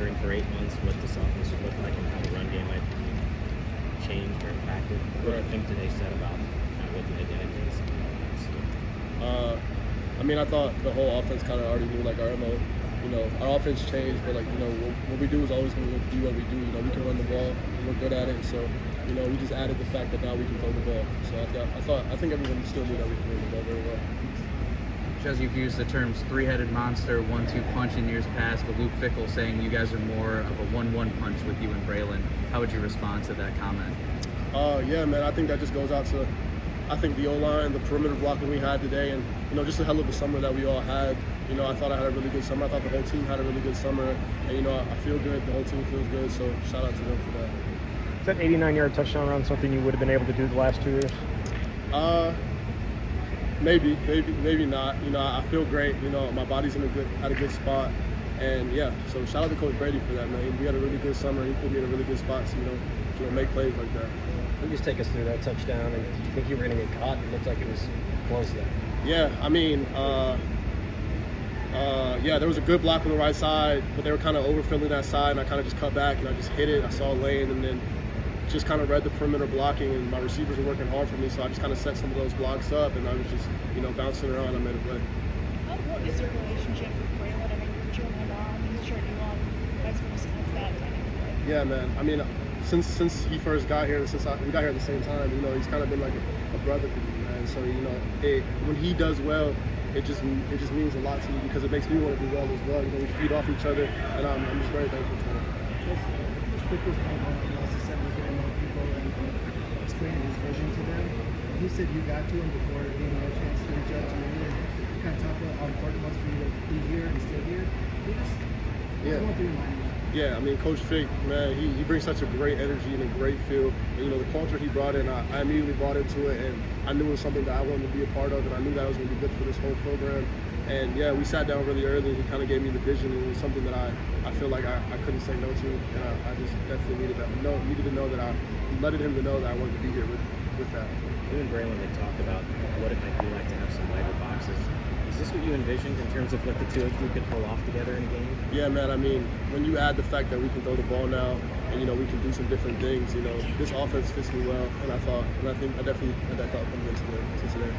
wondering for 8 months what this offense would look like and how the run game might change or impact it. What do you think today said about what the identity is? I mean, I thought the whole offense kind of already knew like our MO. You know, our offense changed, but like, you know, what we do is always going to be what we do. You know, we can run the ball, and we're good at it. So, you know, we just added the fact that now we can throw the ball. So I think everyone still knew that we can throw the ball very well. As you've used the terms three-headed monster, 1-2 punch in years past, but Luke Fickell saying you guys are more of a 1-1 punch with you and Braylon. How would you respond to that comment? Yeah, man, I think that just goes out to, I think the O-line, the perimeter blocking we had today, and, you know, just a hell of a summer that we all had. You know, I thought I had a really good summer. I thought the whole team had a really good summer. And, you know, I feel good. The whole team feels good. So shout out to them for that. Is that 89-yard touchdown run something you would have been able to do the last 2 years? Maybe not. You know, I feel great. You know, my body's at a good spot. And, yeah, so shout out to Coach Brady for that, man. We had a really good summer. He put me in a really good spot to, you know, make plays like that. Can you just take us through that touchdown? And did you think you were going to get caught? It looked like it was close there. Yeah, I mean, yeah, there was a good block on the right side, but they were kind of overfilling that side, and I kind of just cut back and I just hit it. I saw a lane and then just kind of read the perimeter blocking, and my receivers were working hard for me, so I just kind of set some of those blocks up, and I was just, you know, bouncing around. I made a play. What is your relationship with Braylon? I mean, you're cheering him on, he's cheering you on. Vice versa, what's that dynamic like? Yeah, man. I mean, since he first got here, and since we got here at the same time, you know, he's kind of been like a brother to me, man. So, you know, when he does well, it just means a lot to me because it makes me want to do well as well. You know, we feed off each other, and I'm just very thankful for him. Just quickly, he also said we're getting more people and explaining his vision to them. You said you got to him before getting a chance to reach out to him and kind of talk about how important it was for you to be here and stay here. Going through your mind. Yeah, I mean, Coach Fick, man, he brings such a great energy and a great feel. And, you know, the culture he brought in, I immediately bought into it, and I knew it was something that I wanted to be a part of, and I knew that it was going to be good for this whole program. And, yeah, we sat down really early, and he kind of gave me the vision, and it was something that I feel like I couldn't say no to, and I just definitely needed to know that I letting him to know that I wanted to be here with that. You and Braylon had talked about what it might be like to have some lighter boxes. Is this what you envisioned in terms of what the two of you could pull off together in a game? Yeah, man. I mean, when you add the fact that we can throw the ball now, and you know we can do some different things, you know, this offense fits me well, and I think I definitely had that thought coming into today.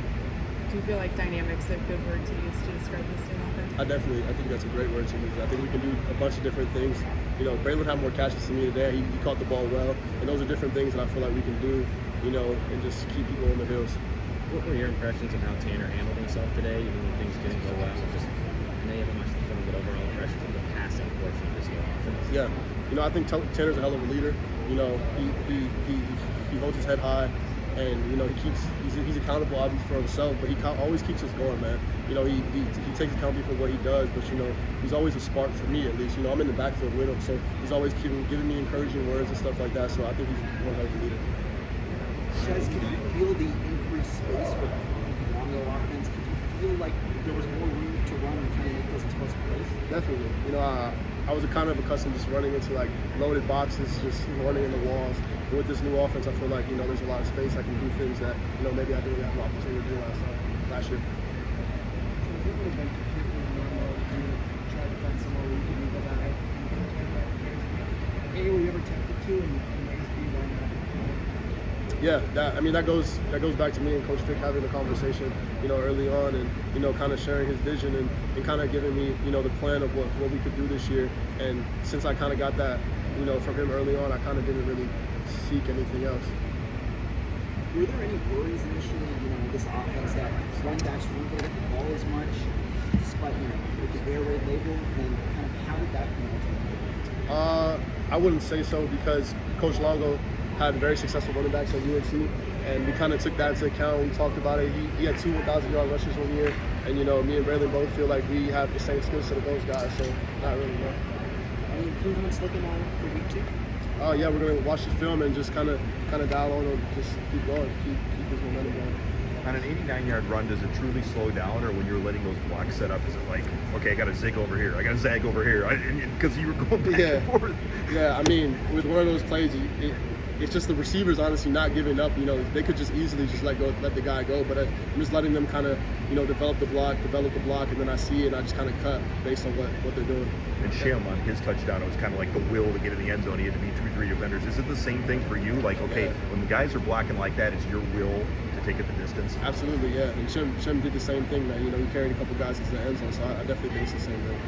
Do you feel like dynamic's a good word to use to describe this new offense? I think that's a great word to use. I think we can do a bunch of different things. You know, Braylon had more catches than me today. He caught the ball well, and those are different things that I feel like we can do, you know, and just keep people on the hills. What were your impressions of how Tanner handled himself today, even when things didn't go well? Just, I know you haven't watched the film, but overall impressions of the passing portion of this new offense. Yeah, you know, I think Tanner's a hell of a leader. You know, he holds his head high, and you know he's accountable obviously for himself, but he always keeps us going, man. You know, he takes accountability for what he does, but you know he's always a spark for me at least. You know, I'm in the backfield with him, so he's always giving me encouraging words and stuff like that. So I think he's one hell of a leader. Guys, can you feel the increased space with the Longo offense? Can you feel like there was more room to run and kind of make those explosive plays? Definitely. You know, I was kind of accustomed just running into like loaded boxes, just running in the walls. But with this new offense, I feel like, you know, there's a lot of space. I can do things that, you know, maybe I didn't have an opportunity to do last year. So is it would have been completely normal if you tried to find somewhere where you could move that out? Were you ever tempted to, and maybe why not? Yeah, that goes back to me and Coach Fick having a conversation, you know, early on, and you know, kind of sharing his vision and kind of giving me, you know, the plan of what we could do this year. And since I kind of got that, you know, from him early on, I kind of didn't really seek anything else. Were there any worries initially, you know, with this offense that running backs weren't going to get the ball as much, despite, you know, with the air raid label, and kind of how did that come out? I wouldn't say so because Coach Longo had very successful running backs at UNC, and we kind of took that into account when we talked about it. He had 2 1,000-yard rushes 1 year, and you know, me and Braylon both feel like we have the same skill set of those guys, so not really, no. Any improvements looking on for week 2? Yeah, we're going to watch the film and just kind of dial on and just keep going, keep this momentum going. On an 89-yard run, does it truly slow down, or when you're letting those blocks set up, is it like, okay, I got to zig over here, I got to zag over here, because you were going back and forth? Yeah, I mean, with one of those plays, it's just the receivers honestly not giving up. You know, they could just easily just let the guy go, but I'm just letting them kind of, you know, develop the block, and then I see it and I just kind of cut based on what they're doing. And Shem on his touchdown, it was kind of like the will to get in the end zone. He had to beat 2-3 defenders. Is it the same thing for you? Like, okay, when the guys are blocking like that, it's your will to take it the distance? Absolutely, yeah. And Shem did the same thing, man. You know, he carried a couple guys into the end zone, so I definitely think it's the same thing.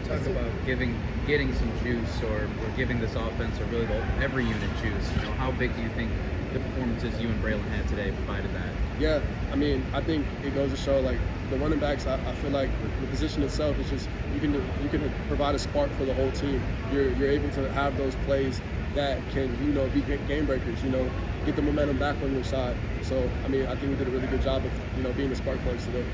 Talk about getting some juice or giving this offense, or really every unit juice. You know, how big do you think the performances you and Braylon had today provided that? Yeah, I mean, I think it goes to show, like, the running backs, I feel like the position itself is just, you can provide a spark for the whole team. You're able to have those plays that can, you know, be game breakers, you know, get the momentum back on your side. So, I mean, I think we did a really good job of, you know, being the spark plugs today.